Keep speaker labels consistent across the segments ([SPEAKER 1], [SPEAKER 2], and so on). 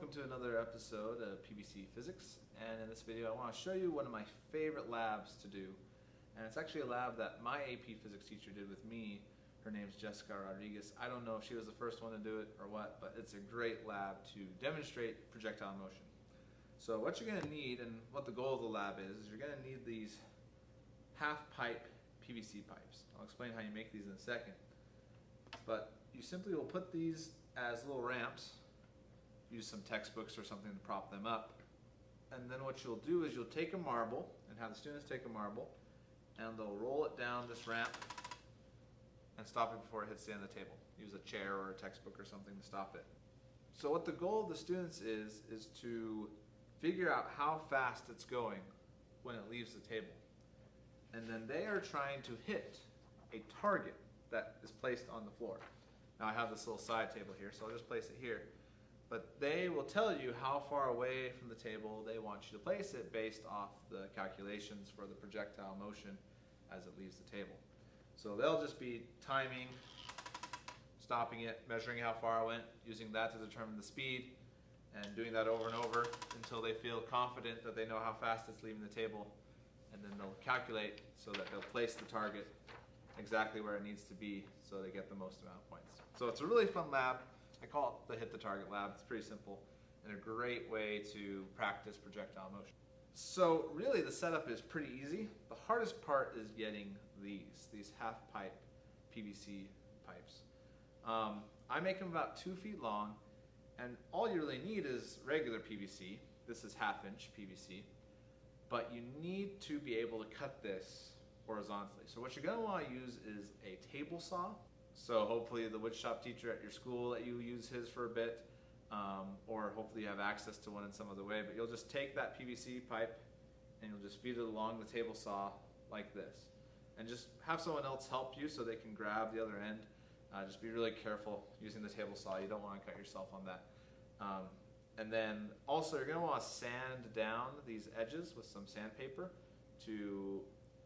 [SPEAKER 1] welcome to another episode of PBC Physics. And in this video I want to show you one of my favorite labs to do. And it's actually a lab that my AP Physics teacher did with me. Her name's Jessica Rodriguez. I don't know if she was the first one to do it or what, but it's a great lab to demonstrate projectile motion. So what you're going to need, and what the goal of the lab is you're going to need these half pipe PVC pipes. I'll explain how you make these in a second. But you simply will put these as little ramps, use some textbooks or something to prop them up, and then what you'll do is you'll take a marble and have the students take a marble and they'll roll it down this ramp and stop it before it hits the end of the table. Use a chair or a textbook or something to stop it. So what the goal of the students is to figure out how fast it's going when it leaves the table. And then they are trying to hit a target that is placed on the floor. Now I have this little side table here, so I'll just place it here. But they will tell you how far away from the table they want you to place it based off the calculations for the projectile motion as it leaves the table. So they'll just be timing, stopping it, measuring how far it went, using that to determine the speed, and doing that over and over until they feel confident that they know how fast it's leaving the table. And then they'll calculate so that they'll place the target exactly where it needs to be so they get the most amount of points. So it's a really fun lab. I call it the Hit the Target lab. It's pretty simple and a great way to practice projectile motion. So really the setup is pretty easy. The hardest part is getting these half pipe PVC pipes. I make them about 2 feet long, and all you really need is regular PVC. This is 1/2 inch PVC, but you need to be able to cut this horizontally. So what you're going to want to use is a table saw. So hopefully the woodshop teacher at your school that you use his for a bit, or hopefully you have access to one in some other way, but you'll just take that PVC pipe and you'll just feed it along the table saw like this. And just have someone else help you so they can grab the other end. Just be really careful using the table saw. You don't want to cut yourself on that. And then also you're going to want to sand down these edges with some sandpaper to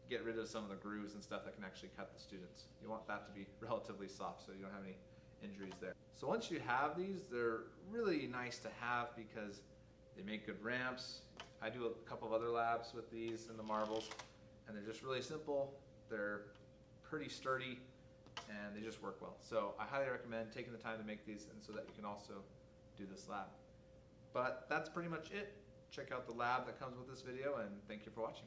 [SPEAKER 1] get rid of some of the grooves and stuff that can actually cut the students. You want that to be relatively soft so you don't have any injuries there. So once you have these, they're really nice to have because they make good ramps. I do a couple of other labs with these and the marbles, and they're just really simple. They're pretty sturdy and they just work well. So I highly recommend taking the time to make these, and so that you can also do this lab. But that's pretty much it. Check out the lab that comes with this video, and thank you for watching.